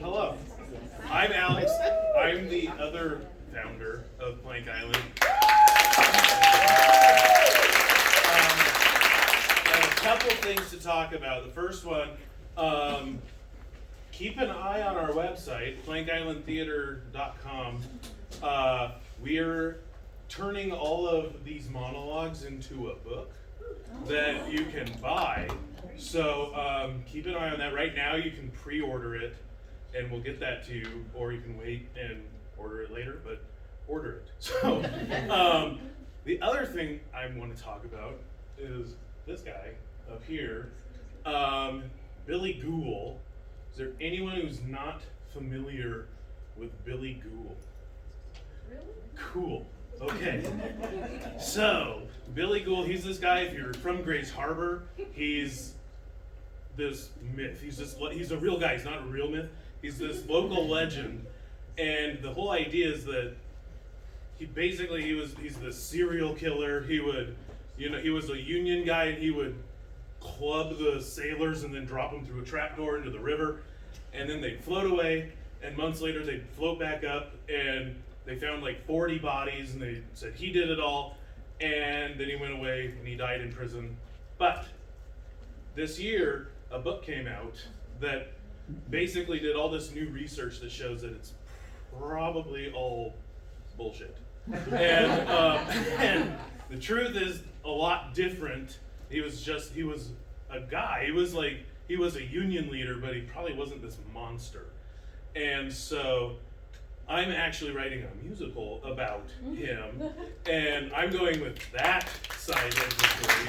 Hello, I'm Alex. I'm the other founder of Plank Island. I have a couple things to talk about. The first one, keep an eye on our website, plankislandtheater.com. We're turning all of these monologues into a book that you can buy. So keep an eye on that. Right now you can pre-order it and we'll get that to you, or you can wait and order it later, but order it. So the other thing I want to talk about is this guy up here, Billy Gould. Is there anyone who's not familiar with Billy Gould? Really? Cool. Okay. So, Billy Gould, he's this guy, if you're from Grace Harbor, he's this myth. He's a real guy, he's not a real myth. He's this local legend. And the whole idea is that he's the serial killer. He was a Union guy and he would club the sailors and then drop them through a trapdoor into the river. And then they'd float away, and months later they'd float back up, and they found like 40 bodies, and they said he did it all, and then he went away and he died in prison. But this year, a book came out that basically did all this new research that shows that it's probably all bullshit. And the truth is a lot different. He was a guy. He was a union leader, but he probably wasn't this monster. And so I'm actually writing a musical about him, and I'm going with that side of the story.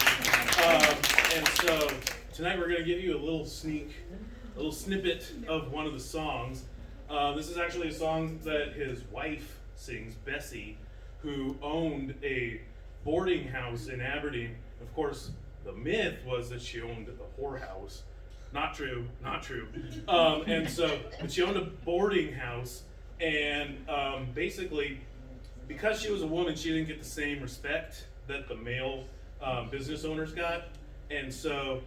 And so tonight we're going to give you a little snippet of one of the songs. This is actually a song that his wife sings, Bessie, who owned a boarding house in Aberdeen. Of course, the myth was that she owned a whorehouse. Not true. But she owned a boarding house, and basically, because she was a woman, she didn't get the same respect that the male business owners got, and so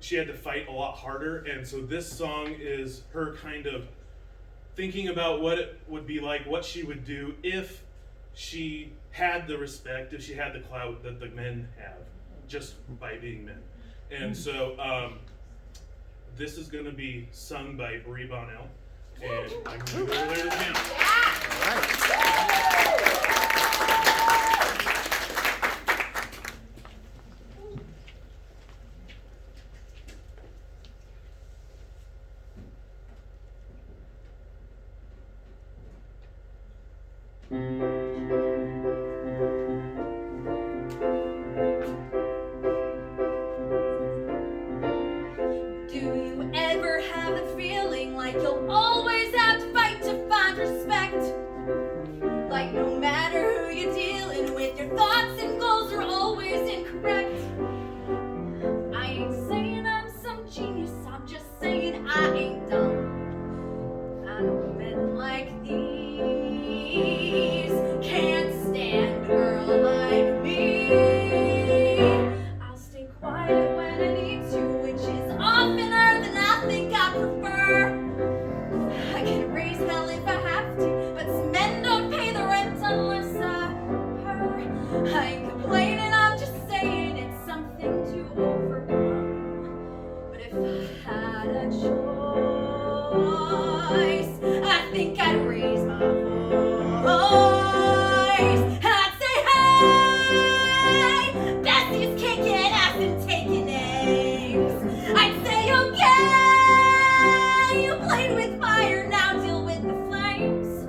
she had to fight a lot harder. And so this song is her kind of thinking about what it would be like, what she would do if she had the respect, if she had the clout that the men have, just by being men. And so this is going to be sung by Brie Bonnell, and I'm going to go over there to the piano. All right. Do you ever have the feeling like you'll always have to fight to find respect? Like no matter who you're dealing with, your thoughts and goals are always incorrect. I ain't saying I'm some genius, I'm just saying I ain't dumb. I know men like these can't stand a girl like me. I'll stay quiet when I need to, which is oftener than I think I prefer. I can raise hell if I have to, but some men don't pay the rent unless I purr. I ain't complaining, I'm just saying it's something to overcome. But if I had a choice, I think I'd raise my voice. And I'd say, hey, Bessie's kicking ass and taking names. I'd say, okay, you played with fire, now deal with the flames.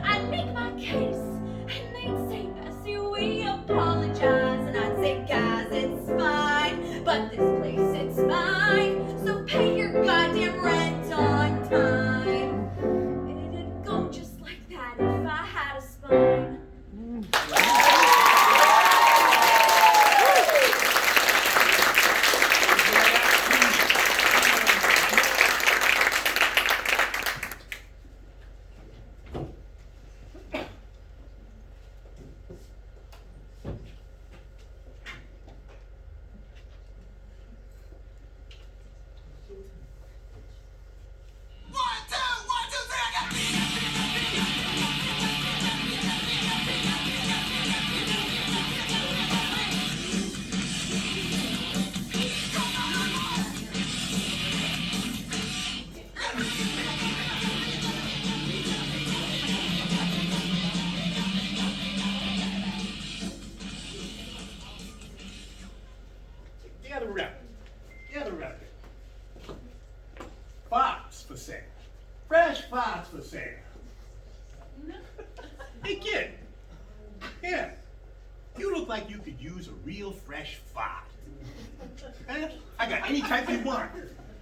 I'd make my case, and they'd say, Bessie, we apologize. And I'd say, guys, it's fine, but this place, it's mine. So pay your goddamn rent on time. sale. Fresh farts for sale. Hey kid, here, you look like you could use a real fresh fart. Eh? I got any type you want.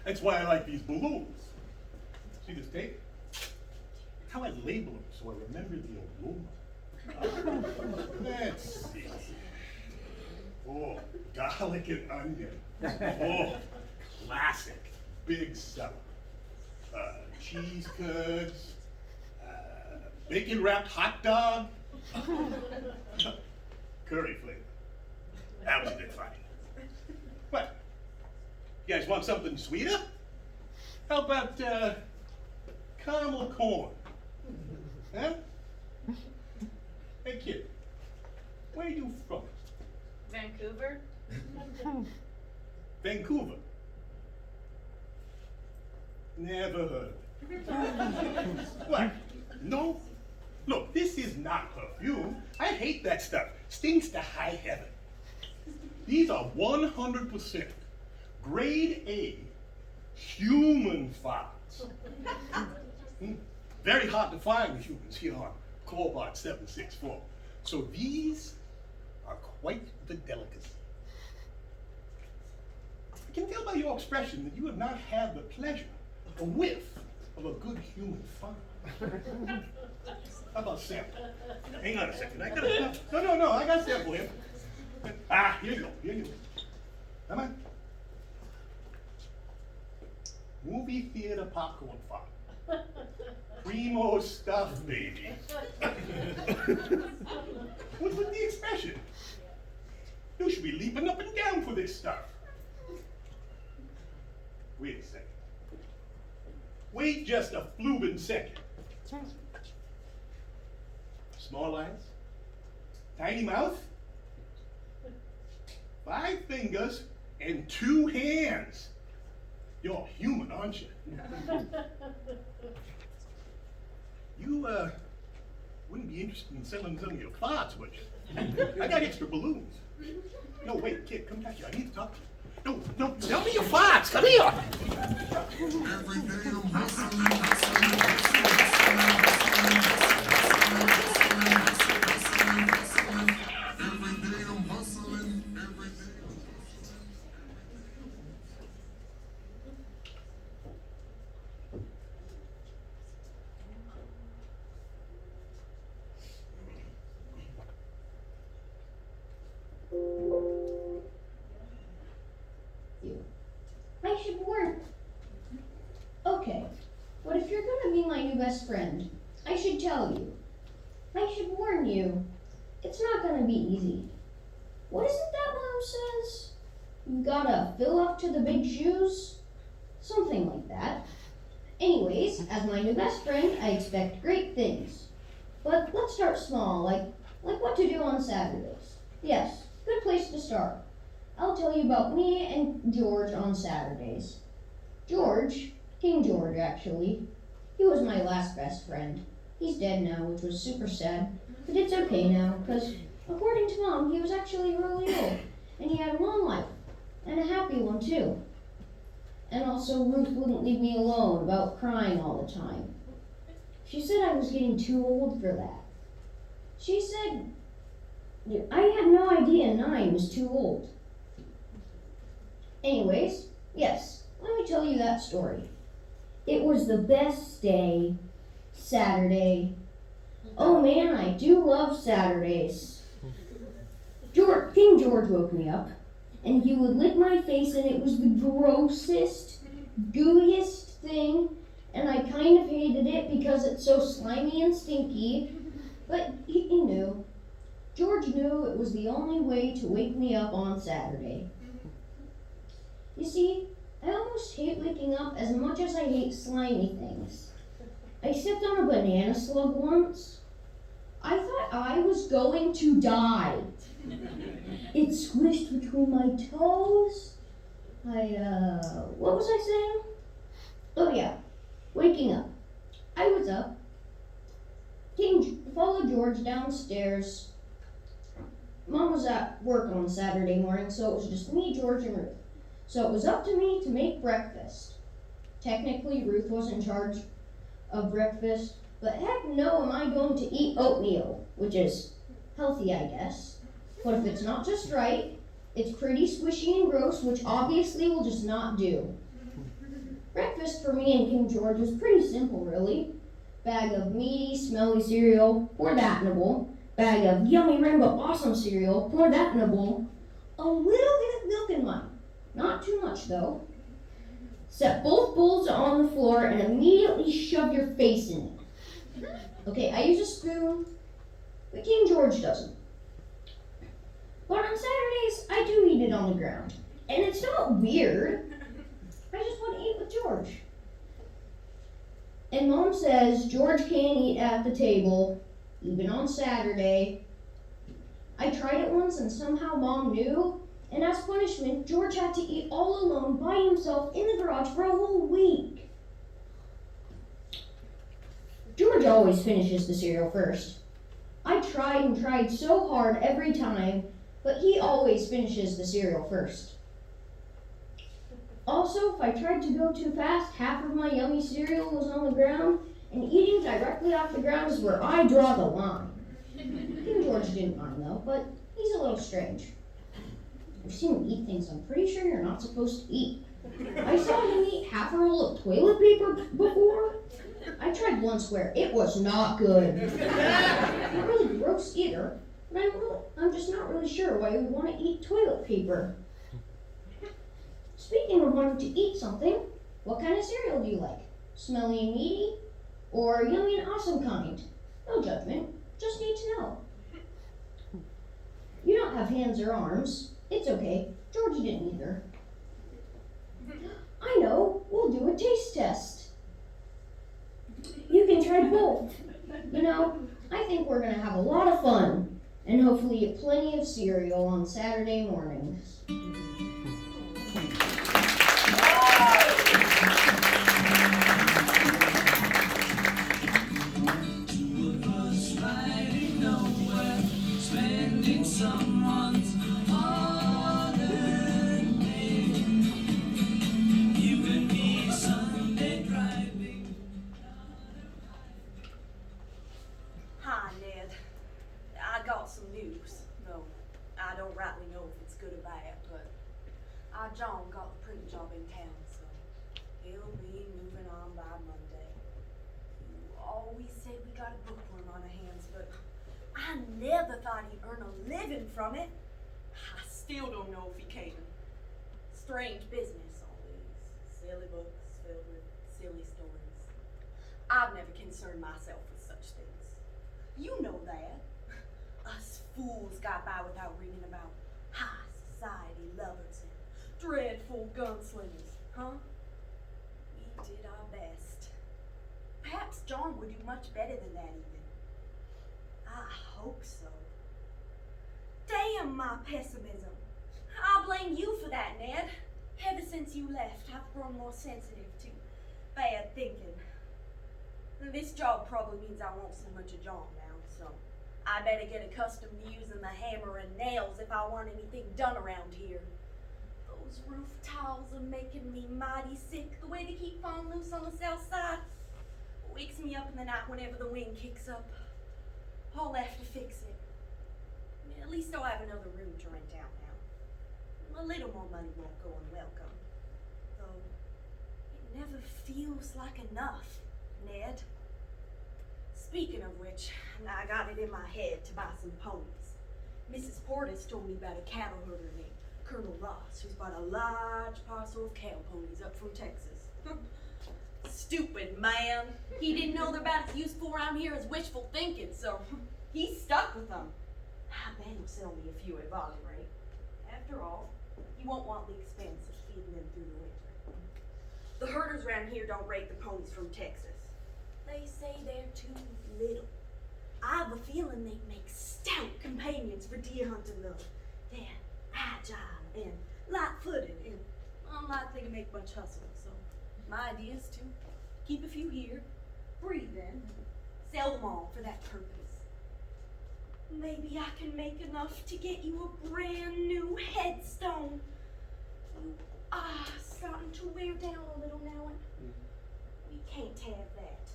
That's why I like these balloons. See this tape? How I label them so I remember the aroma. Let's see. Oh, garlic and onion. Oh, classic, big stuff. Cheese curds, bacon wrapped hot dog, curry flavor. That was a good fight. What? You guys want something sweeter? How about caramel corn? Huh? Hey kid, where are you from? Vancouver? Vancouver. Never heard. What? No? Look, this is not perfume. I hate that stuff. Stinks to high heaven. These are 100% grade A human farts. Very hard to find with humans here on Corbot 764. So these are quite the delicacy. I can tell by your expression that you have not had the pleasure, a whiff of a good human fart. How about sample? Hang on a second. I gotta. No. I got sample here. Ah, here you go. Come on. Movie theater popcorn fart. Primo stuff, baby. What's with the expression? You should be leaping up and down for this stuff. Wait a second. Wait just a floobin' second. Small eyes, tiny mouth, 5 fingers, and 2 hands. You're human, aren't you? You, wouldn't be interested in selling some of your farts, would you? I got extra balloons. No, wait, kid, come back here. I need to talk to you. No, tell me your farts. Come here. Every day I'm hustling. I should warn. Okay, but if you're gonna be my new best friend, I should tell you. I should warn you. It's not gonna be easy. What is it that Mom says? You gotta fill up to the big shoes? Something like that. Anyways, as my new best friend, I expect great things. But let's start small, like what to do on Saturdays. Yes, good place to start. I'll tell you about me and George on Saturdays. George, King George actually, he was my last best friend. He's dead now, which was super sad, but it's okay now, because according to Mom, he was actually really old, and he had a long life, and a happy one too. And also Ruth wouldn't leave me alone about crying all the time. She said I was getting too old for that. She said I had no idea 9 was too old. Anyways, yes, let me tell you that story. It was the best day, Saturday. Oh man, I do love Saturdays. King George woke me up, and he would lick my face, and it was the grossest, gooeyest thing, and I kind of hated it because it's so slimy and stinky, but he knew. George knew it was the only way to wake me up on Saturday. You see, I almost hate waking up as much as I hate slimy things. I stepped on a banana slug once. I thought I was going to die. It squished between my toes. What was I saying? Oh yeah, waking up. I was up. King followed George downstairs. Mom was at work on Saturday morning, so it was just me, George, and Ruth. So it was up to me to make breakfast. Technically, Ruth was in charge of breakfast, but heck no am I going to eat oatmeal, which is healthy, I guess. But if it's not just right, it's pretty squishy and gross, which obviously will just not do. Breakfast for me and King George was pretty simple, really. Bag of meaty, smelly cereal, pour that in a bowl. Bag of yummy rainbow awesome cereal, pour that in a bowl. A little bit of milk in mine. Not too much, though. Set both bowls on the floor and immediately shove your face in it. Okay, I use a spoon, but King George doesn't. But on Saturdays, I do eat it on the ground. And it's not weird. I just want to eat with George. And Mom says George can't eat at the table, even on Saturday. I tried it once and somehow Mom knew. And as punishment, George had to eat all alone by himself in the garage for a whole week. George always finishes the cereal first. I tried and tried so hard every time, but he always finishes the cereal first. Also, if I tried to go too fast, half of my yummy cereal was on the ground, and eating directly off the ground is where I draw the line. King George didn't mind though, but he's a little strange. I've seen him eat things I'm pretty sure you're not supposed to eat. I saw him eat half a roll of toilet paper before. I tried one square. It was not good. Not really gross either, but I'm just not really sure why you would want to eat toilet paper. Speaking of wanting to eat something, what kind of cereal do you like? Smelly and meaty? Or yummy and awesome kind? No judgment, just need to know. You don't have hands or arms. It's okay, George didn't either. I know, we'll do a taste test. You can try both. You know, I think we're gonna have a lot of fun, and hopefully get plenty of cereal on Saturday mornings. Hi, Ned. I got some news, though I don't rightly know if it's good or bad, but John got the print job in town, so he'll be moving on by Monday. You always say we got a bookworm on our hands, but I never thought he'd earn a living from it. I still don't know if he can. Strange business, all these silly books filled with silly stories. I've never concerned myself with such things. You know that. Us fools got by without reading about high society lovers and dreadful gunslingers, huh? We did our best. Perhaps John would do much better than that even. I hope so. Damn my pessimism. I blame you for that, Ned. Ever since you left, I've grown more sensitive to bad thinking. This job probably means I won't see much of John now, so I better get accustomed to using the hammer and nails if I want anything done around here. Those roof tiles are making me mighty sick. The way they keep falling loose on the south side wakes me up in the night whenever the wind kicks up. I'll have to fix it. At least I'll have another room to rent out now. A little more money won't go unwelcome. Though it never feels like enough, Ned. Speaking of which, I got it in my head to buy some ponies. Mrs. Portis told me about a cattle herder named Colonel Ross, who's bought a large parcel of cattle ponies up from Texas. Stupid man. He didn't know they're about as useful around here as wishful thinking, so he's stuck with them. I bet he'll sell me a few at volume rate. After all, he won't want the expense of feeding them through the winter. The herders around here don't rate the ponies from Texas. They say they're too little. I have a feeling they'd make stout companions for deer hunting though. They're agile and light-footed and unlikely to make much hustle. So my idea is to keep a few here, breed them, sell them all for that purpose. Maybe I can make enough to get you a brand new headstone. You are starting to wear down a little now, and we can't have that.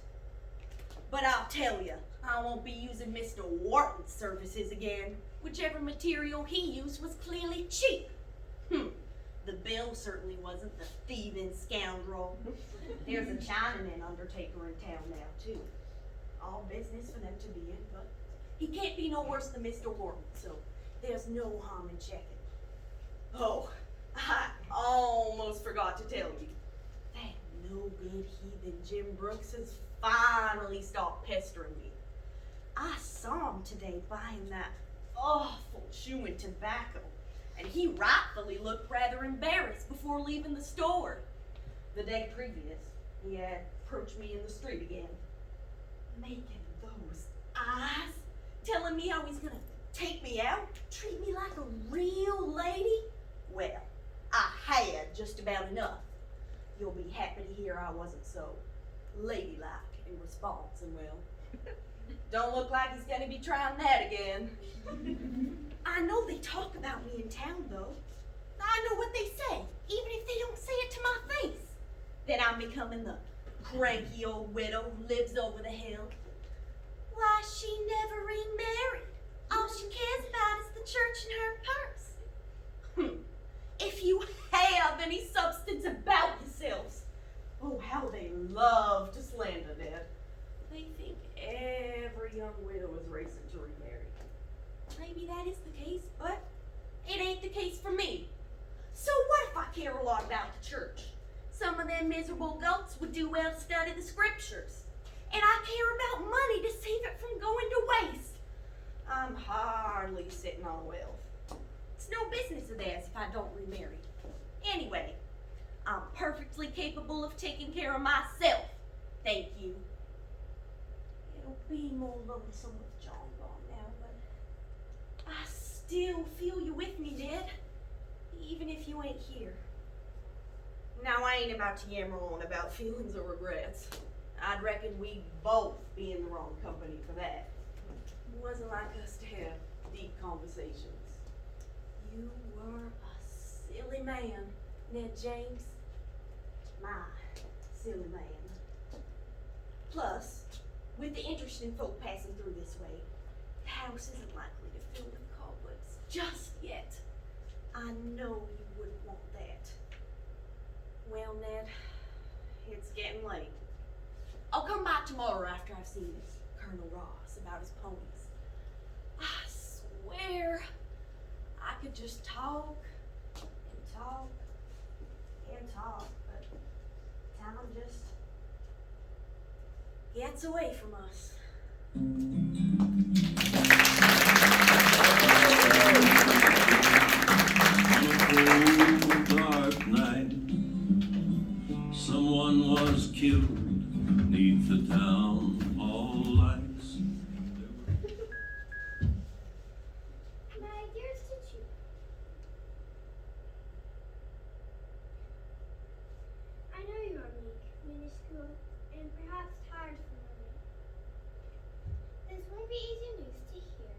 But I'll tell you, I won't be using Mr. Wharton's services again. Whichever material he used was clearly cheap. The bill certainly wasn't, the thieving scoundrel. There's a Chinaman undertaker in town now, too. All business for them to be in, but he can't be no worse than Mr. Wharton, so there's no harm in checking. Oh, I almost forgot to tell you. That no-good heathen Jim Brooks has finally stopped pestering me. I saw him today buying that awful chewing tobacco, and he rightfully looked rather embarrassed before leaving the store. The day previous, he had approached me in the street again, making those eyes, telling me how he's gonna take me out, treat me like a real lady. Well, I had just about enough. You'll be happy to hear I wasn't so ladylike in response, and well, don't look like he's gonna be trying that again. I know they talk about me in town, though. I know what they say, even if they don't say it to my face. That I'm becoming the cranky old widow who lives over the hill. Why, she never remarried. All she cares about is the church and her purse. If you have any substance about yourselves, oh, how they love to slander that. They think every young widow is racing to remarry. Maybe that is the case, but it ain't the case for me. So what if I care a lot about the church? Some of them miserable goats would do well to study the scriptures. And I care about money to save it from going to waste. I'm hardly sitting on wealth. It's no business of theirs if I don't remarry. Anyway, I'm perfectly capable of taking care of myself. Thank you. It'll be more lonesome with John gone now, but I still feel you with me, Ned. Even if you ain't here. Now, I ain't about to yammer on about feelings or regrets. I'd reckon we'd both be in the wrong company for that. It wasn't like us to have deep conversations. You were a silly man, Ned James. My silly man. Plus, with the interesting folk passing through this way, the house isn't likely to fill with cobwebs just yet. I know you wouldn't want that. Well, Ned, it's getting late. I'll come back tomorrow after I've seen Colonel Ross about his ponies. I swear I could just talk and talk and talk, but time just gets away from us. Dark night, someone was killed neath the town hall lights. My dearest teacher, I know you are meek, minuscule, and perhaps tired from learning. This won't be easy news to hear,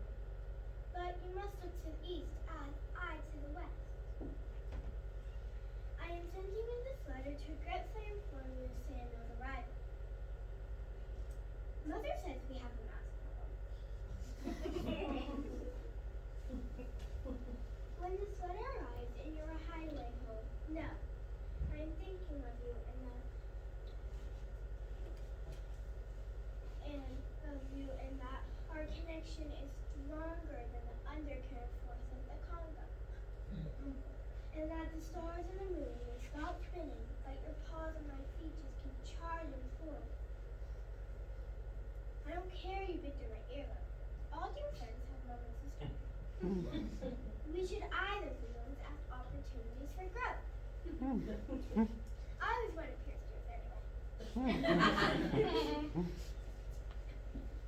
but you must look to the east as I to the west. I am sending you this letter to regretfully inform you of Samuel's arrival. Mother says we have a mouse problem. When this letter arrives and you're a highway home, no. I'm thinking of you and that our connection is stronger than the undercurrent force of the Congo. And that the stars and the moon may stop spinning, but your paws on my feet just keep charging forward. I don't care you bit through my earlobe. All your friends have moments of strength. We should either of those as opportunities for growth. I always want to pierce yours anyway.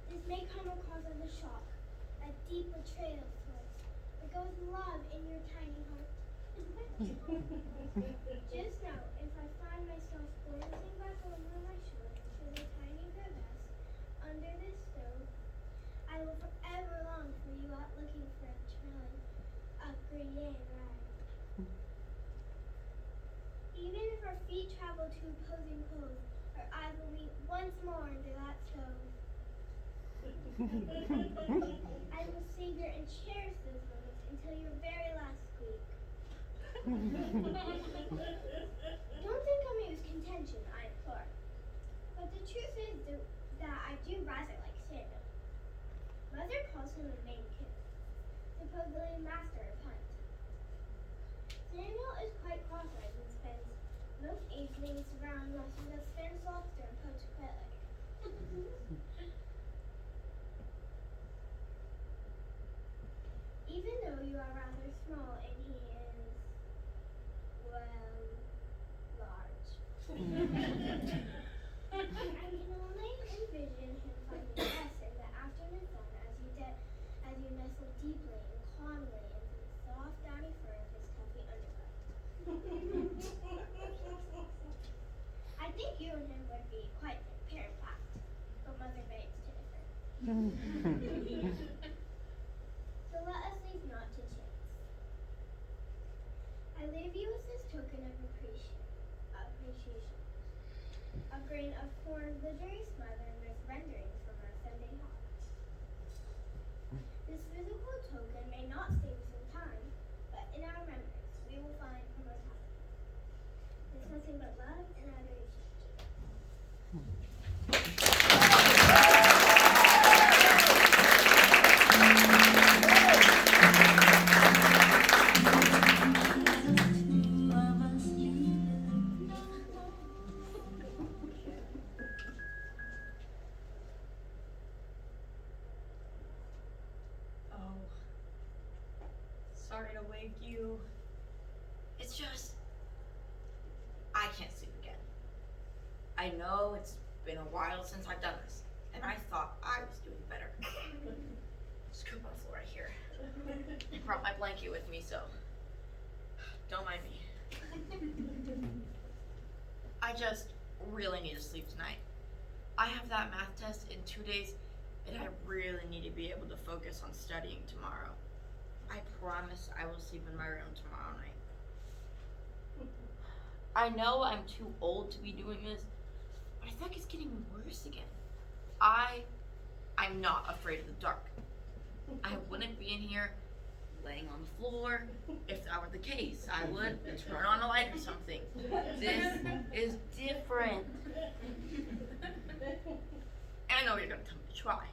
This may come across as a shock, a deep betrayal of sorts, but goes love in your tiny heart. Just know, if I find myself glancing back over my shoulder to the tiny crevasse under this stove, I will forever long for you out looking for a trailing, a gruyere rag. Even if I will savor and cherish those moments until your very last squeak. Don't think of me as contention, I implore. But the truth is that I do rather like Samuel. Mother calls him a Maine Coon, supposedly a master of hunt. Samuel is quite cross-eyed and spends most evenings around us with a Spanish lobster and poached quail egg. Even though you are rather small and he is, well, large. I can only envision him finding rest in the afternoon sun as you nestle deeply and calmly into the soft, downy fur of his comfy underwear. I think you and him would be quite a pair in fact, but Mother begs to differ. So let us leave not to chance. I leave you with this token of appreciation. A grain of corn literally smothered with renderings from our Sunday hawk. This physical token may not stay within time, but in our memories we will find immortality. There's nothing but love and adoration. Oh, sorry to wake you. It's just, I can't sleep again. I know it's been a while since I've done this, and I thought I was doing better. Scoop on the floor right here. I brought my blanket with me, so don't mind me. I just really need to sleep tonight. I have that math test in 2 days, and I really need to be able to focus on studying tomorrow. I promise I will sleep in my room tomorrow night. I know I'm too old to be doing this, but I think it's getting worse again. I'm not afraid of the dark. I wouldn't be in here laying on the floor. If that were the case, I would turn on a light or something. This is different. And I know you're gonna tell me to try,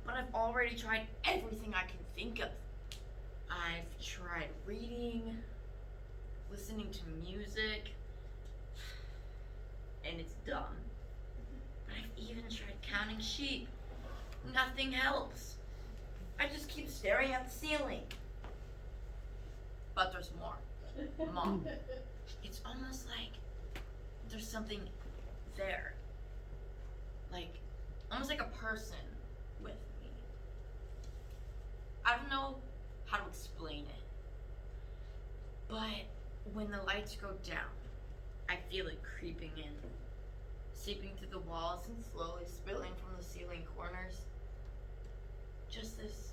but I've already tried everything I can think of. I've tried reading, listening to music, and it's dumb. But I've even tried counting sheep. Nothing helps. I just keep staring at the ceiling. But there's more. Mom, it's almost like there's something there. Almost like a person with me. I don't know how to explain it. But when the lights go down, I feel it creeping in, seeping through the walls and slowly spilling from the ceiling corners. Just this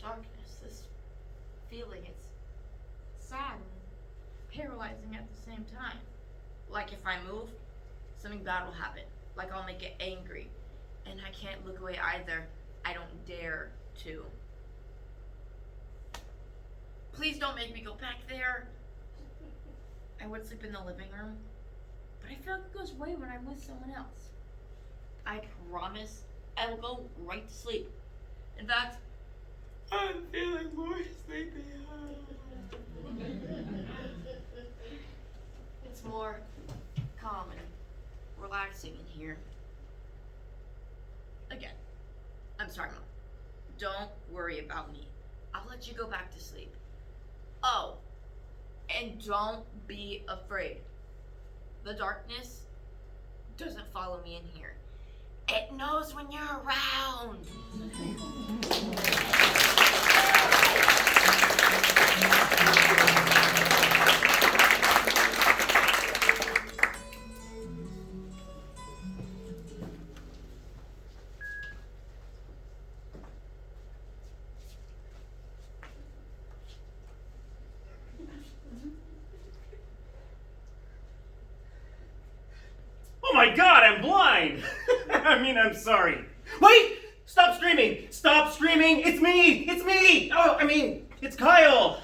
darkness, this feeling. It's sad and paralyzing at the same time. Like if I move, something bad will happen. Like I'll make it angry. And I can't look away either. I don't dare to. Please don't make me go back there. I would sleep in the living room, but I feel like it goes away when I'm with someone else. I promise I will go right to sleep. In fact, I'm feeling more sleepy. It's more calm and relaxing in here. Again, I'm sorry, Mom. Don't worry about me. I'll let you go back to sleep. Oh, and don't be afraid. The darkness doesn't follow me in here. It knows when you're around. Oh my God, I'm blind! I mean, I'm sorry. Wait! Stop screaming! Stop screaming! It's me! It's me! Oh, I mean, it's Kyle!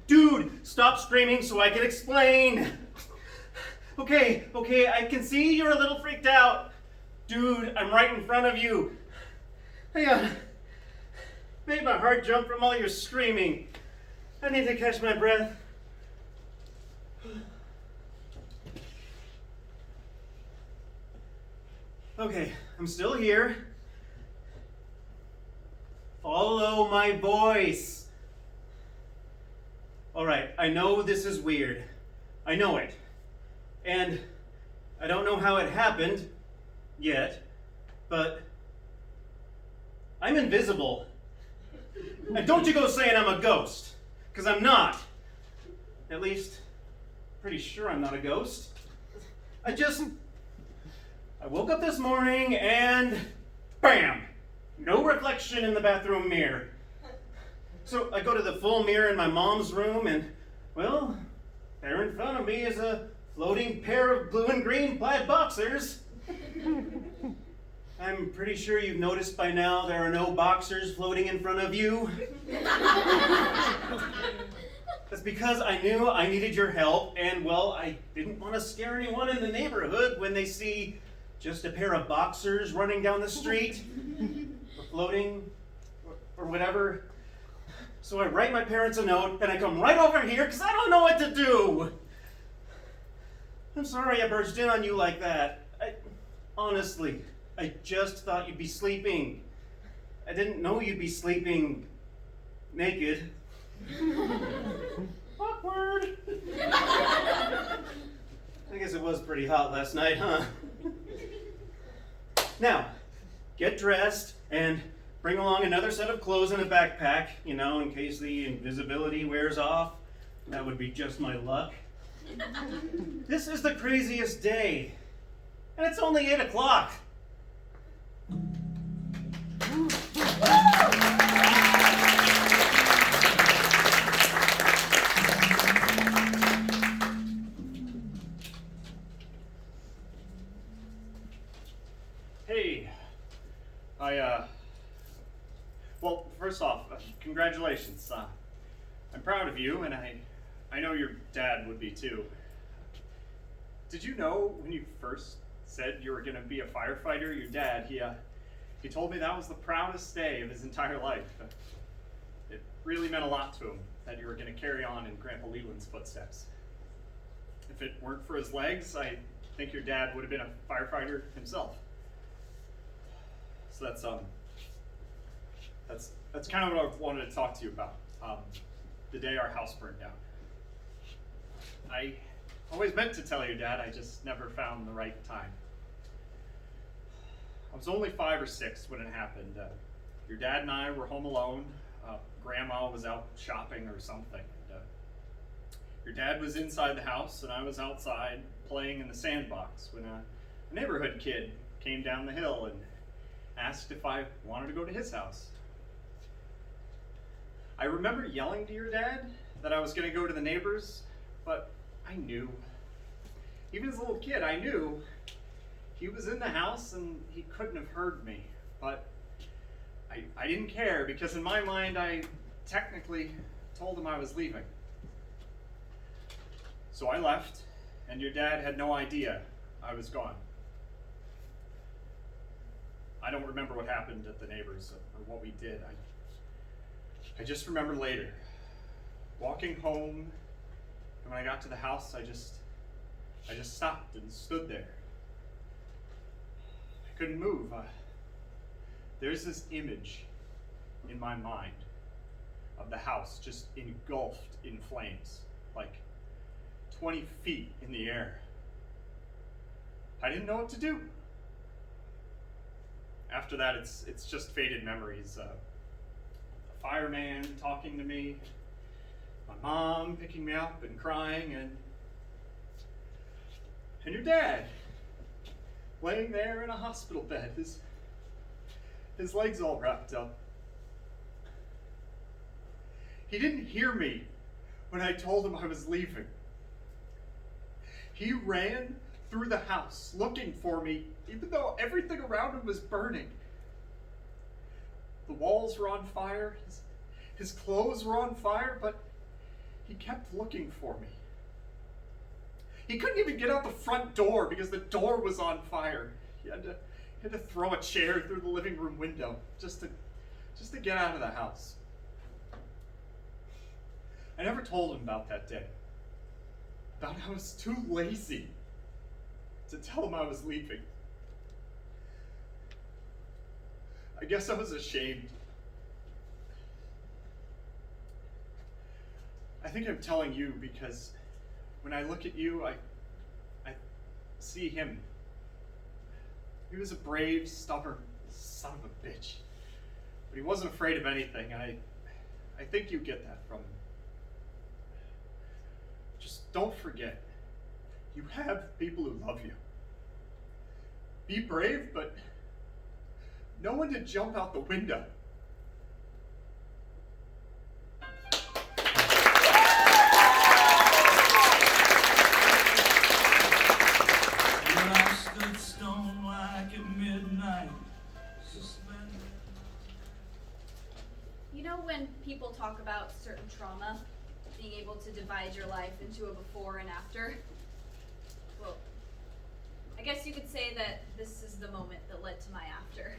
Dude, stop screaming so I can explain. Okay, I can see you're a little freaked out. Dude, I'm right in front of you. Hang on. Made my heart jump from all your screaming. I need to catch my breath. Okay, I'm still here. Follow my voice. All right, I know this is weird. I know it. And I don't know how it happened yet, but I'm invisible. And don't you go saying I'm a ghost, because I'm not. At least, pretty sure I'm not a ghost. I woke up this morning and bam! No reflection in the bathroom mirror. So I go to the full mirror in my mom's room and, well, there in front of me is a floating pair of blue and green plaid boxers. I'm pretty sure you've noticed by now there are no boxers floating in front of you. That's because I knew I needed your help, and well, I didn't want to scare anyone in the neighborhood when they see just a pair of boxers running down the street, or floating, or whatever. So I write my parents a note, and I come right over here because I don't know what to do. I'm sorry I burst in on you like that. Honestly, I just thought you'd be sleeping. I didn't know you'd be sleeping naked. Awkward. I guess it was pretty hot last night, huh? Now, get dressed and bring along another set of clothes and a backpack, in case the invisibility wears off. That would be just my luck. This is the craziest day. And it's only 8 o'clock. Hey, well, first off, congratulations. I'm proud of you, and I know your dad would be too. Did you know when you first said you were going to be a firefighter, your dad, he told me that was the proudest day of his entire life. It really meant a lot to him that you were going to carry on in Grandpa Leland's footsteps. If it weren't for his legs, I think your dad would have been a firefighter himself. So that's kind of what I wanted to talk to you about. The day our house burned down. I always meant to tell your dad, I just never found the right time. I was only 5 or 6 when it happened. Your dad and I were home alone. Grandma was out shopping or something. Your dad was inside the house and I was outside playing in the sandbox when a neighborhood kid came down the hill and asked if I wanted to go to his house. I remember yelling to your dad that I was going to go to the neighbors, but I knew. Even as a little kid, I knew he was in the house and he couldn't have heard me. But I didn't care because in my mind, I technically told him I was leaving. So I left, and your dad had no idea I was gone. I don't remember what happened at the neighbors or what we did. I just remember later, walking home, and when I got to the house, I just stopped and stood there. I couldn't move. There's this image in my mind of the house just engulfed in flames, like 20 feet in the air. I didn't know what to do. After that, it's just faded memories. A fireman talking to me, my mom picking me up and crying, and your dad laying there in a hospital bed, his legs all wrapped up. He didn't hear me when I told him I was leaving. He ran through the house looking for me, even though everything around him was burning. The walls were on fire, his clothes were on fire, but he kept looking for me. He couldn't even get out the front door because the door was on fire. He had to throw a chair through the living room window just to get out of the house. I never told him about that day. About how I was too lazy to tell him I was leaving. I guess I was ashamed. I think I'm telling you because when I look at you, I see him. He was a brave, stubborn son of a bitch. But he wasn't afraid of anything, and I think you get that from him. Just don't forget, you have people who love you. Be brave, but know when to jump out the window. I stood stone like at midnight, suspended. You know when people talk about certain trauma, being able to divide your life into a before and after? Well, I guess you could say that this is the moment that led to my after.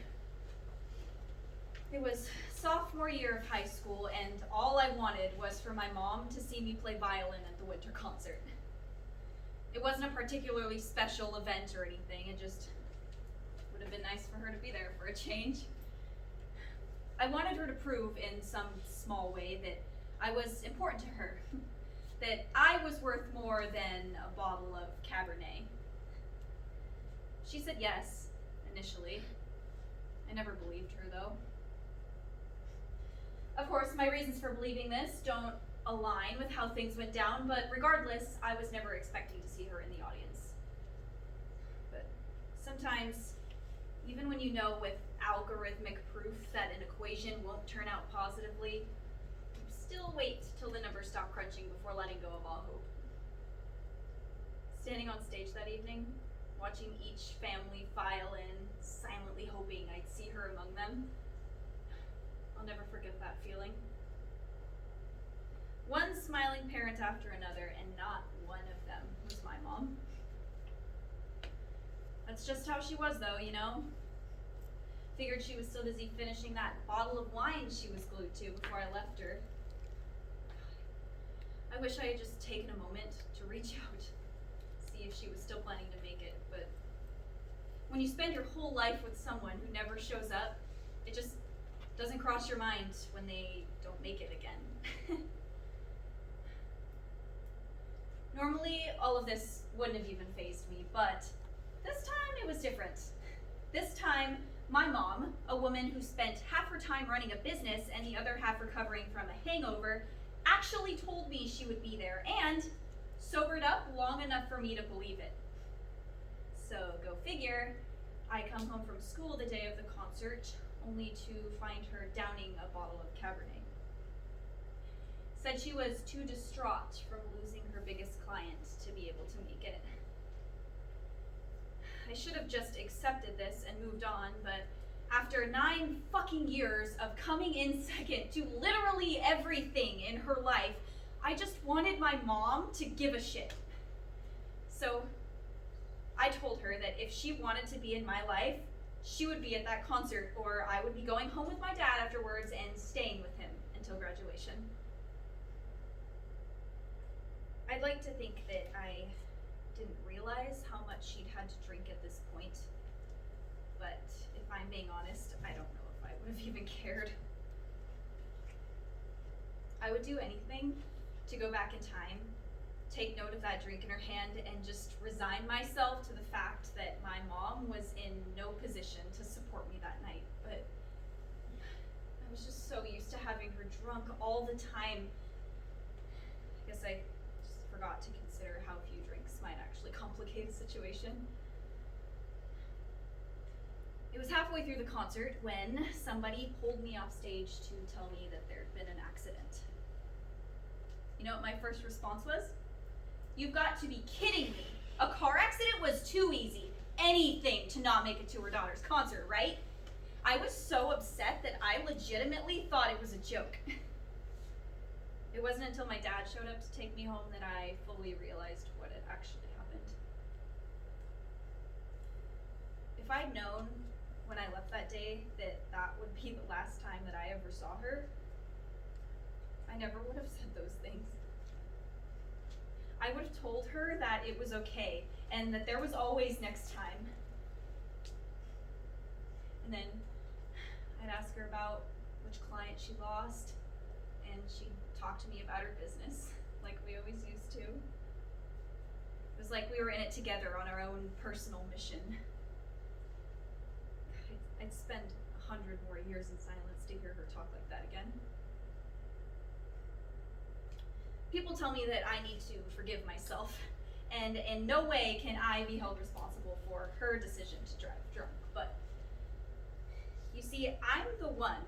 It was sophomore year of high school, and all I wanted was for my mom to see me play violin at the winter concert. It wasn't a particularly special event or anything, it just would have been nice for her to be there for a change. I wanted her to prove in some small way that I was important to her, that I was worth more than a bottle of Cabernet. She said yes, initially. I never believed her, though. Of course, my reasons for believing this don't align with how things went down, but regardless, I was never expecting to see her in the audience. But sometimes, even when you know with algorithmic proof that an equation won't turn out positively, you still wait till the numbers stop crunching before letting go of all hope. Standing on stage that evening, watching each family file in, silently hoping I'd see her among them, I'll never forget that feeling. One smiling parent after another, and not one of them was my mom. That's just how she was, though, you know? Figured she was still busy finishing that bottle of wine she was glued to before I left her. I wish I had just taken a moment to reach out, see if she was still planning to make it, but when you spend your whole life with someone who never shows up, it just doesn't cross your mind when they don't make it again. Normally, all of this wouldn't have even fazed me, but this time it was different. This time, my mom, a woman who spent half her time running a business and the other half recovering from a hangover, actually told me she would be there and sobered up long enough for me to believe it. So, go figure, I come home from school the day of the concert, only to find her downing a bottle of Cabernet. Said she was too distraught from losing her biggest client to be able to make it. I should have just accepted this and moved on, but after 9 fucking years of coming in second to literally everything in her life, I just wanted my mom to give a shit. So I told her that if she wanted to be in my life, she would be at that concert, or I would be going home with my dad afterwards and staying with him until graduation. I'd like to think that I didn't realize how much she'd had to drink at this point, but if I'm being honest, I don't know if I would have even cared. I would do anything to go back in time, take note of that drink in her hand, and just resign myself to the fact that my mom was in no position to support me that night. But I was just so used to having her drunk all the time. I guess I just forgot to consider how a few drinks might actually complicate a situation. It was halfway through the concert when somebody pulled me off stage to tell me that there'd been an accident. You know what my first response was? You've got to be kidding me. A car accident was too easy. Anything to not make it to her daughter's concert, right? I was so upset that I legitimately thought it was a joke. It wasn't until my dad showed up to take me home that I fully realized what had actually happened. If I'd known when I left that day that that would be the last time that I ever saw her, I never would have said those things. I would have told her that it was okay and that there was always next time. And then I'd ask her about which client she lost, and she'd talk to me about her business, like we always used to. It was like we were in it together on our own personal mission. I'd spend 100 more years in silence to hear her talk like that again. People tell me that I need to forgive myself, and in no way can I be held responsible for her decision to drive drunk. But you see, I'm the one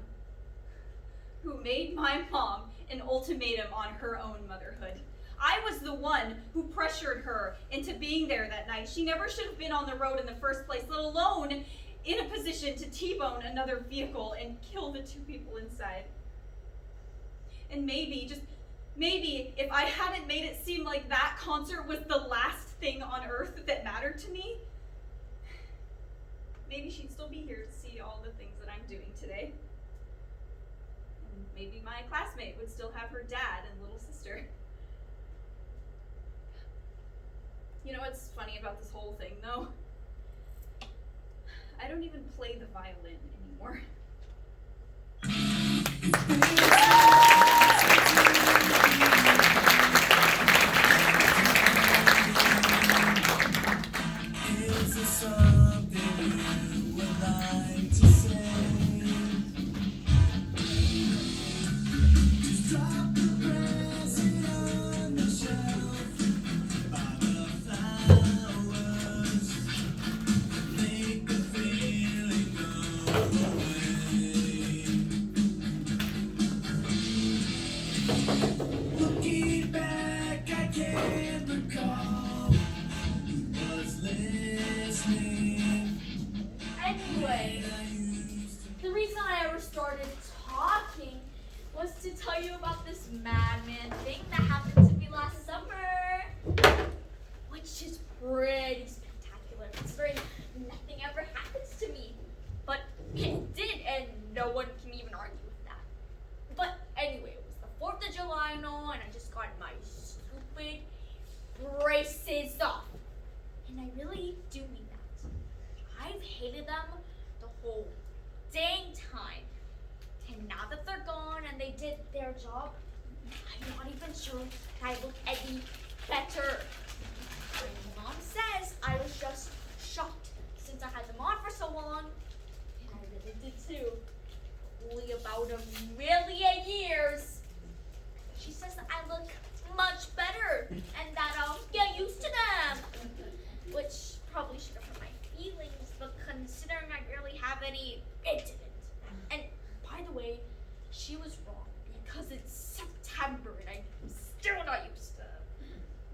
who made my mom an ultimatum on her own motherhood. I was the one who pressured her into being there that night. She never should have been on the road in the first place, let alone in a position to T-bone another vehicle and kill the 2 people inside. And maybe, just maybe, if I hadn't made it seem like that concert was the last thing on earth that mattered to me, maybe she'd still be here to see all the things that I'm doing today. And maybe my classmate would still have her dad and little sister. You know what's funny about this whole thing, though? I don't even play the violin anymore. Is there something you would like to say? Just drop the present on the shelf by the flowers. Make the feeling go away. Looking back, I can't recall who was listening. Anyway, the reason I ever started talking was to tell you about this madman thing that happened to me last summer. Which is pretty spectacular, considering nothing ever happens to me. But it did, and no one can even argue with that. But anyway, it was the 4th of July and all, and I just got my stupid braces off. And I really do mean that. I've hated them the whole dang time. And now that they're gone and they did their job, I'm not even sure that I look any better. My mom says I was just shocked since I had them on for so long. And I really did too. Only about 1,000,000 years. She says that I look much better and that I'll get used to them. Which probably should have hurt my feelings, but considering I barely have any, it didn't. And by the way, she was wrong because it's September and I'm still not used to them.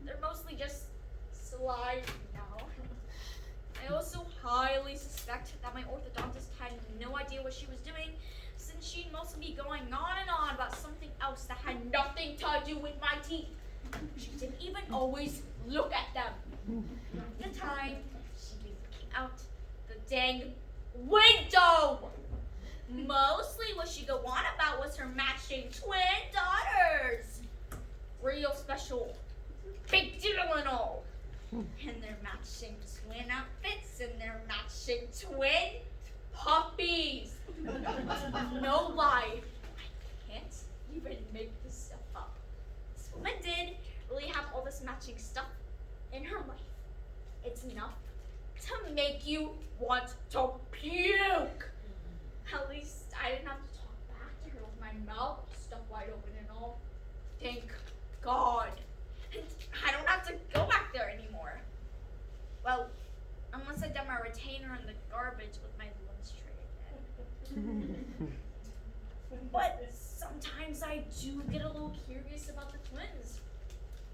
They're mostly just slimy now. I also highly suspect that my orthodontist had no idea what she was doing, since she'd mostly be going on and on about something else that had nothing to do with my teeth. She didn't even always look at them. At the time, she'd be looking out the dang window. Mostly what she'd go on about was her matching twin daughters. Real special, big deal and all. And their matching twin outfits and their matching twin puppies. No lie, I can't even make this stuff up. This woman did really have all this matching stuff in her life. It's enough to make you want to puke. At least I didn't have to talk back to her with my mouth stuck wide open and all. Thank God. And I don't have to go back there anymore. Well, unless I dump my retainer in the garbage with my lunch tray again. But sometimes I do get a little curious about the twins.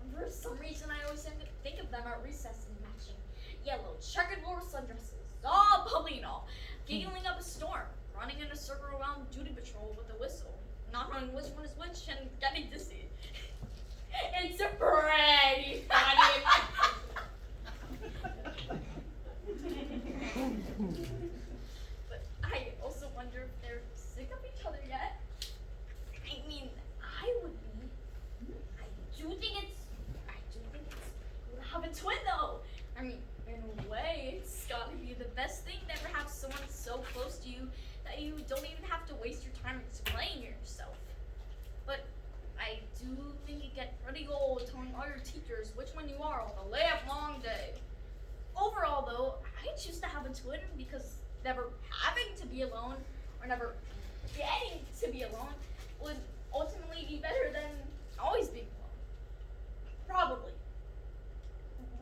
And for some reason, I always think of them at recess in matching yellow checkered little sundresses, all bubbly and all, giggling up a storm, running in a circle around duty patrol with a whistle, not knowing which one is which and getting dizzy. It's pretty funny. But I also wonder if they're sick of each other yet. I mean, I would be. I do think it's good to have a twin though. I mean, in a way, it's gotta be the best thing to ever have someone so close to you that you don't even have to waste your time explaining yourself. But I do think you get pretty old telling all your teachers which one you are on the livelong day. Overall though, I choose to have a twin because never having to be alone or never getting to be alone would ultimately be better than always being alone. Probably.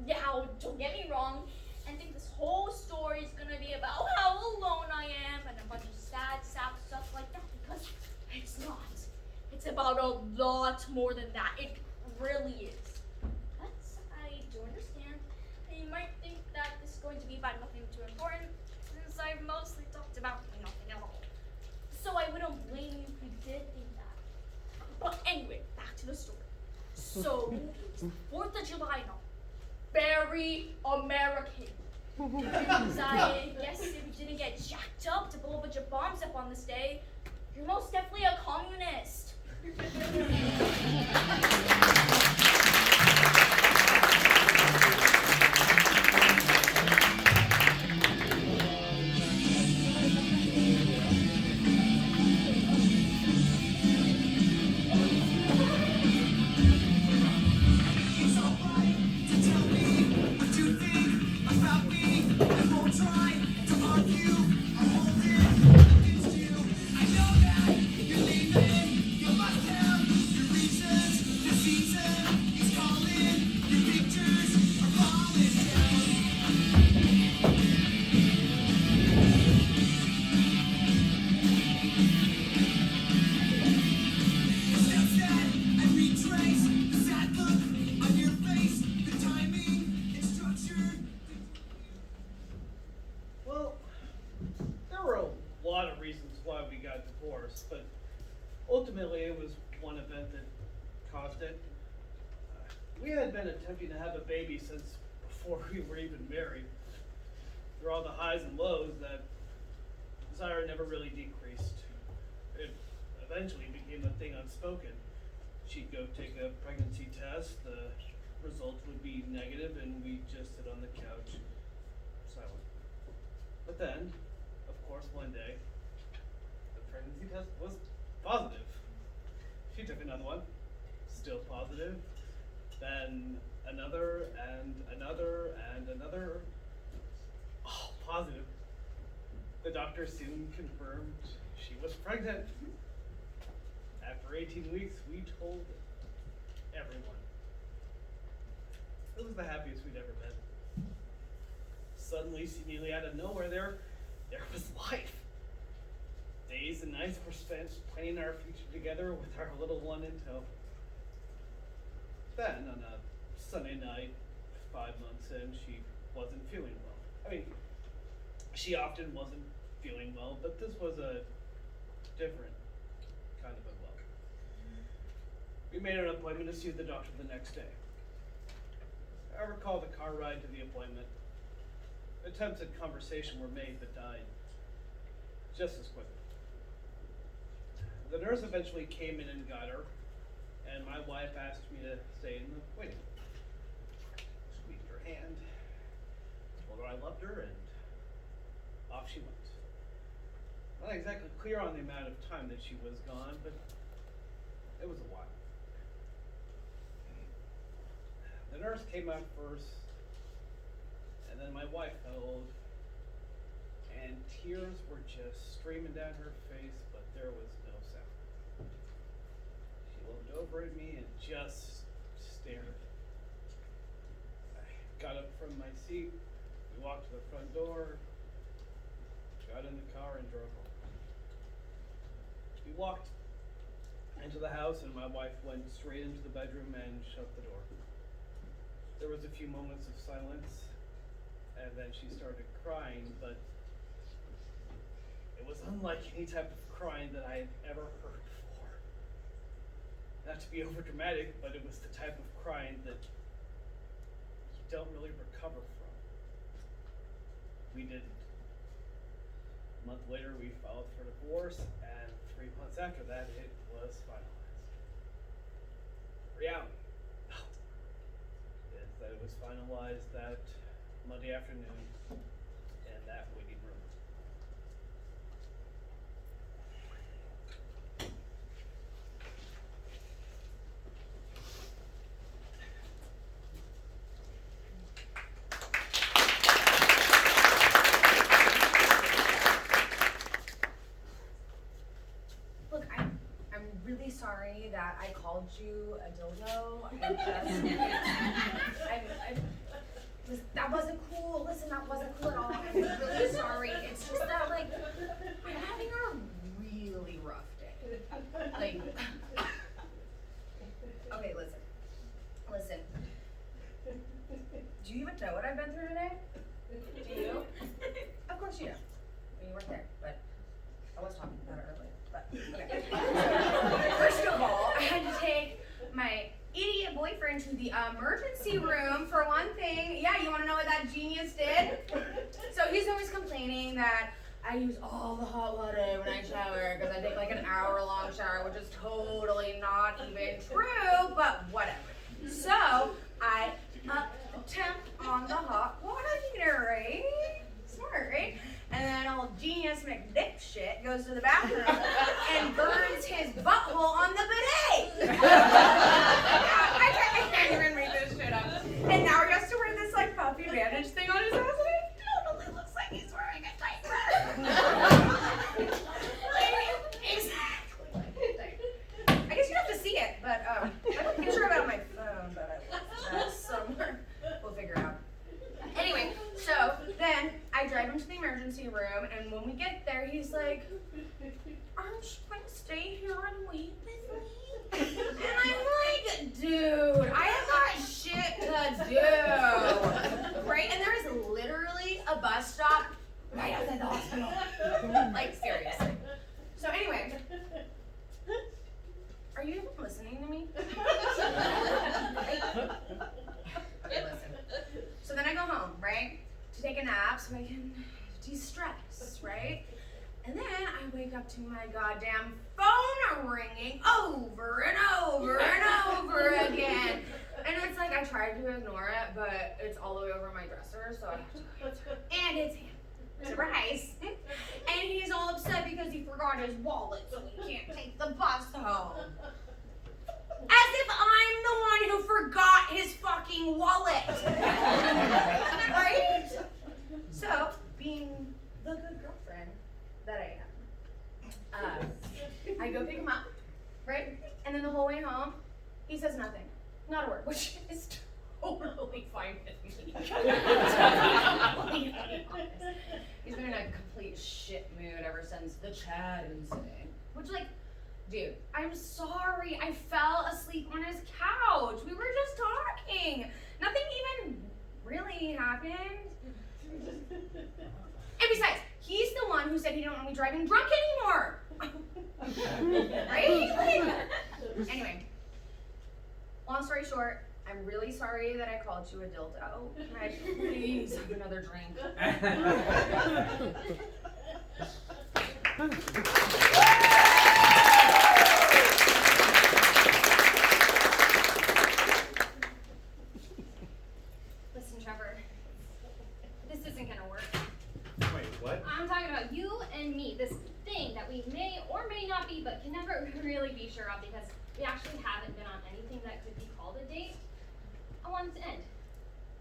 Now, don't get me wrong, and think this whole story is gonna be about how alone I am and a bunch of sad stuff like that, because it's not. It's about a lot more than that. It really is. But I do understand that you might think that this is going to be about nothing too important, since I've mostly talked about nothing at all. So I wouldn't blame you if you did think that. But anyway, back to the story. So, 4th of July now. Very American. Because I guess if you didn't get jacked up to blow a bunch of bombs up on this day, you're most definitely a communist. It's alright to tell me what you think about me. I won't try to argue or hold it against you. I know that you're leaving. You must have your reasons. The season is calling. Your pictures are falling down. The steps that I retrace, the sad look on your face, the timing and structure. Well, there were a lot of reasons why we got divorced, but ultimately it was one event that caused it. We had been attempting to have a baby since before we were even married. Through all the highs and lows, that desire never really decreased. It eventually became a thing unspoken. She'd go take a pregnancy test, the results would be negative, and we'd just sit on the couch, silent. But then, of course, one day, the pregnancy test was positive. She took another one, still positive. Then another, and another, and another. Oh, positive. The doctor soon confirmed she was pregnant. After 18 weeks, we told everyone. It was the happiest we'd ever been. Suddenly, seemingly out of nowhere, there was life. Days and nights were spent planning our future together with our little one in tow. Then, on a Sunday night, 5 months in, she wasn't feeling well. I mean, she often wasn't feeling well, but this was a different kind of unwell. We made an appointment to see the doctor the next day. I recall the car ride to the appointment. Attempts at conversation were made, but died just as quickly. The nurse eventually came in and got her, and my wife asked me to stay in the waiting room. Squeezed her hand, told her I loved her, and off she went. Not exactly clear on the amount of time that she was gone, but it was a while. The nurse came out first, and then my wife followed, and tears were just streaming down her face, but there was no sound. She looked over at me and just stared. I got up from my seat, we walked to the front door, got in the car and drove home. We walked into the house and my wife went straight into the bedroom and shut the door. There was a few moments of silence and then she started crying, but it was unlike any type of crying that I had ever heard before. Not to be overdramatic, but it was the type of crying that you don't really recover from. We didn't. A month later, we filed for divorce, and 3 months after that, it was finalized. Reality is that it was finalized that Monday afternoon in that waiting room. Look, I'm really sorry that I called you a dildo. That wasn't cool. Listen, that wasn't cool at all. I'm really sorry. It's just that, like, I'm having a really rough day. Like, okay, listen. Do you even know what I've been through today? Do you? Of course you do. I mean, you weren't there, but I was talking about it earlier. But okay. First of all, I had to take my idiot boyfriend to the emergency room for one thing. Yeah, you want to know what that genius did? So he's always complaining that I use all the hot water when I shower because I take like an hour-long shower, which is totally not even true, but whatever. So I up the temp on the hot water heater, right? Smart, right? And then old genius McDipshit goes to the bathroom and burns his butthole on the bidet. I can't even read this shit up. And now he has to wear this like puffy bandage thing on his ass, and it totally looks like he's wearing a diaper. Exactly. I guess you have to see it, but I have a picture of it on my phone, but I left that somewhere. We'll figure it out. Anyway, so then I drive him to the emergency room, and when we get there, he's like, "Aren't you going to stay here and wait with me?" And I'm like, "Dude, I have got shit to do." Right? And there is literally a bus stop right outside the hospital. Like, seriously. So anyway, are you even listening to me? Okay, listen. So then I go home, right, to take a nap so I can de-stress, right? And then I wake up to my goddamn phone ringing over and over and over again. And it's like I tried to ignore it, but it's all the way over my dresser, so I have to answer it. And it's him. Surprise. And he's all upset because he forgot his wallet, so he can't take the bus home. As if I'm the one who forgot his fucking wallet. Right? So, being the good girlfriend that I am, I go pick him up, right? And then the whole way home, he says nothing. Not a word, which is totally fine with me. He's been in a complete shit mood ever since the Chad incident. Which, like, dude, I'm sorry. I fell asleep on his couch. We were just talking. Nothing even really happened. And besides, he's the one who said he didn't want me driving drunk anymore. Right? Like, anyway, long story short, I'm really sorry that I called you a dildo. Can I please have another drink? Listen, Trevor, this isn't gonna work. Wait, what? I'm talking about you and me, this thing that we may or may not be, but can never really be sure of because we actually haven't been on anything that could be called a date. I want it to end.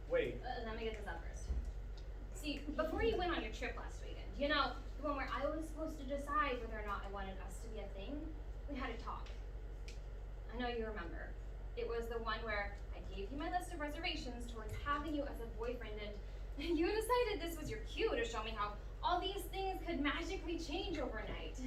Wait. Let me get this out first. See, before you went on your trip last weekend, you know, the one where I was supposed to decide whether or not I wanted us to be a thing, we had a talk. I know you remember. It was the one where I gave you my list of reservations towards having you as a boyfriend, and you decided this was your cue to show me how all these things could magically change overnight.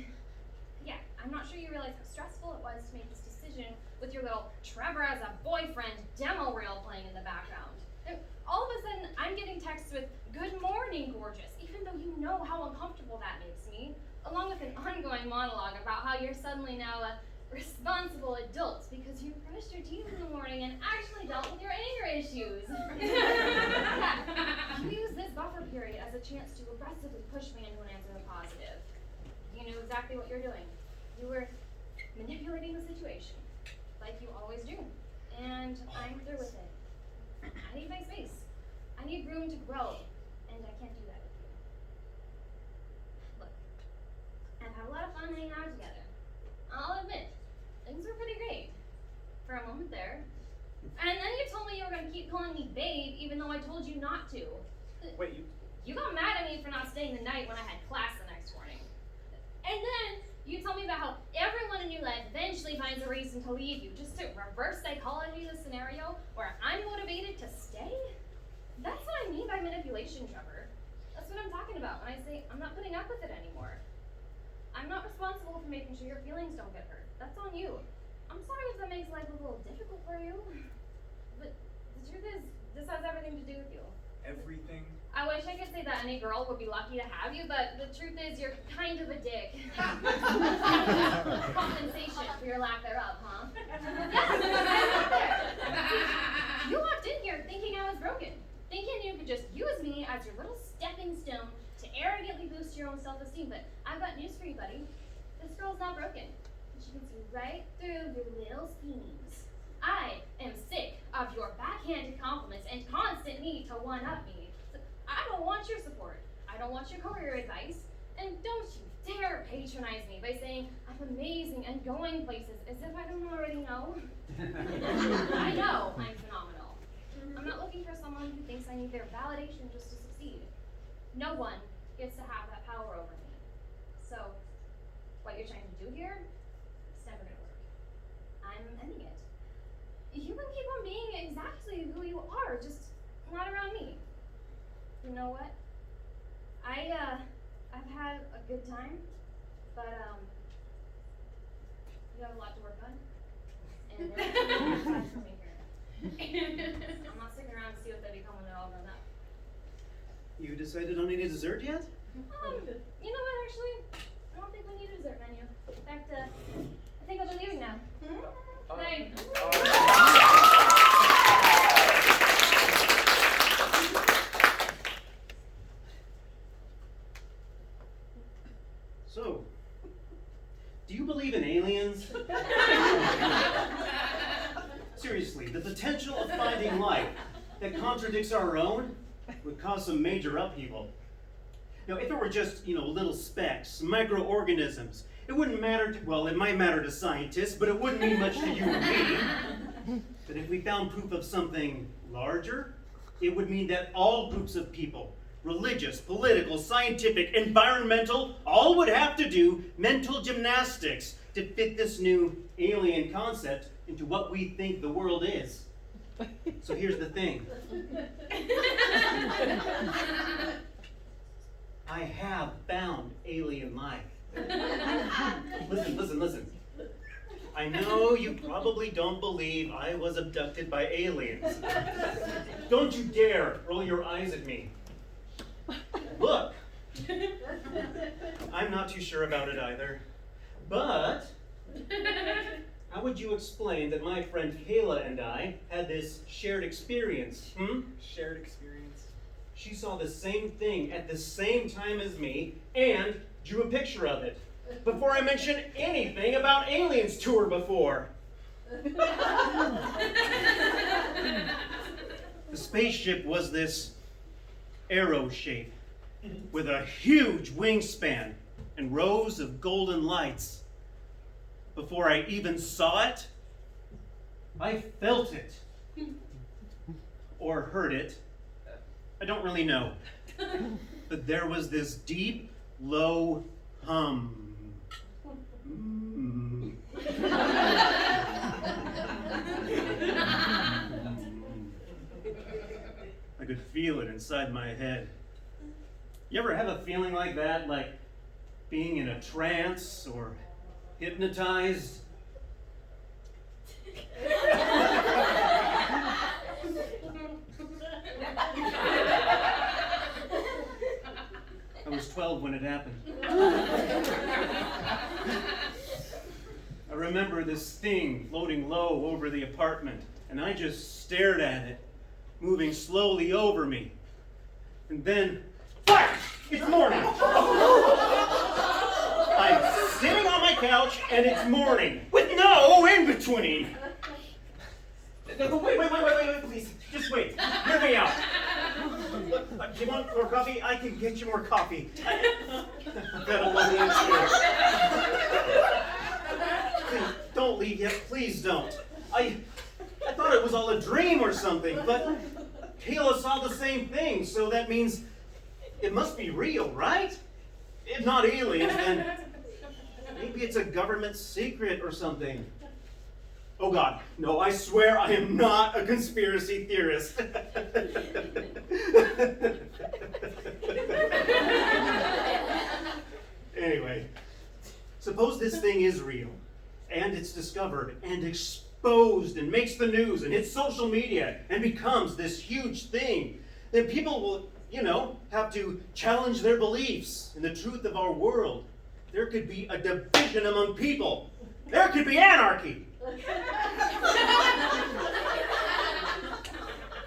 Yeah, I'm not sure you realize how stressful it was to make this decision with your little Trevor as a boyfriend demo reel playing in the background. And all of a sudden, I'm getting texts with, "Good morning, gorgeous," even though you know how uncomfortable that makes me. along with an ongoing monologue about how you're suddenly now a responsible adult because you brushed your teeth in the morning and actually dealt with your anger issues. Yeah, you used this buffer period as a chance to aggressively push me into an answer in the positive. You knew exactly what you're doing. You were manipulating the situation, like you always do. And I'm through with it. I need my space. I need room to grow, and I can't do that with you. Look, I've had a lot of fun hanging out together. I'll admit, things were pretty great. For a moment there. And then you told me you were gonna keep calling me babe, even though I told you not to. Wait, You got mad at me for not staying the night when I had class the next morning. And then you told me about how everyone in your life eventually finds a reason to leave you, just to reverse psychology the scenario where I'm motivated to stay? That's what I mean by manipulation, Trevor. That's what I'm talking about when I say I'm not putting up with it anymore. I'm not responsible for making sure your feelings don't get hurt. That's on you. I'm sorry if that makes life a little difficult for you. But the truth is, this has everything to do with you. everything? I wish I could say that any girl would be lucky to have you, but the truth is you're kind of a dick. Compensation for your lack thereof, huh? Yes, I'm there. You walked in here thinking I was broken, thinking you could just use me as your little stepping stone to arrogantly boost your own self-esteem, but I've got news for you, buddy. This girl's not broken. She can see right through your little schemes. I am sick of your backhanded compliments and constant need to one-up me. So I don't want your support. I don't want your career advice. And don't you dare patronize me by saying I'm amazing and going places as if I don't already know. I know I'm phenomenal. I'm not looking for someone who thinks I need their validation just to succeed. No one gets to have that power over me. So, what you're trying to do here, it's never gonna work. I'm ending it. You can keep on being exactly who you are, just not around me. You know what? I've had a good time, but you have a lot to work on. And there's no time for me here. I'm not sticking around to see what they become when they're all grown up. You decided on any dessert yet? You know what, actually? I don't think we need a dessert menu. In fact, I think I'll be leaving now. Bye. So, do you believe in aliens? Seriously, the potential of finding life that contradicts our own would cause some major upheaval. Now, if it were just, little specks, microorganisms, it wouldn't matter to, well, it might matter to scientists, but it wouldn't mean much to you or me. But if we found proof of something larger, it would mean that all groups of people, religious, political, scientific, environmental, all would have to do mental gymnastics to fit this new alien concept into what we think the world is. So here's the thing. I have found alien life. Listen. I know you probably don't believe I was abducted by aliens. Don't you dare roll your eyes at me. Look, I'm not too sure about it either, but how would you explain that my friend Kayla and I had this shared experience? Shared experience? She saw the same thing at the same time as me and drew a picture of it before I mentioned anything about aliens to her before. The spaceship was this arrow shape with a huge wingspan and rows of golden lights. Before I even saw it, I felt it. Or heard it. I don't really know. But there was this deep, low hum. I could feel it inside my head. You ever have a feeling like that? Like being in a trance or hypnotized? I was 12 when it happened. I remember this thing floating low over the apartment, and I just stared at it, moving slowly over me. And then, flash! It's morning! I'm sitting on my couch, and it's morning, with no in-between! Wait, please. Just wait. Hear me out. Do you want more coffee? I can get you more coffee. I've got a lovely chair. Please, don't leave yet. Please don't. I thought it was all a dream or something, but Kayla saw the same thing, so that means it must be real, right? If not aliens, then maybe it's a government secret or something. Oh God, no, I swear I am not a conspiracy theorist. Anyway, suppose this thing is real, and it's discovered and exposed and makes the news and hits social media and becomes this huge thing. Then people will, have to challenge their beliefs in the truth of our world. There could be a division among people. There could be anarchy.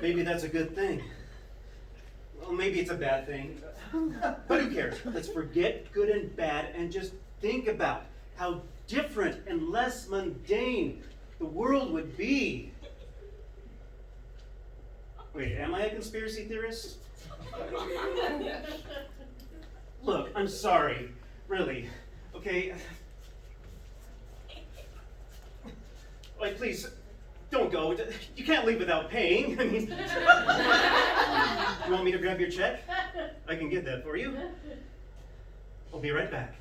Maybe that's a good thing. Well, maybe it's a bad thing. But who cares? Let's forget good and bad and just think about how different and less mundane the world would be. Wait, am I a conspiracy theorist? Look, I'm sorry. Really. Okay? Like, please, don't go. You can't leave without paying. I mean, you want me to grab your check? I can get that for you. I'll be right back.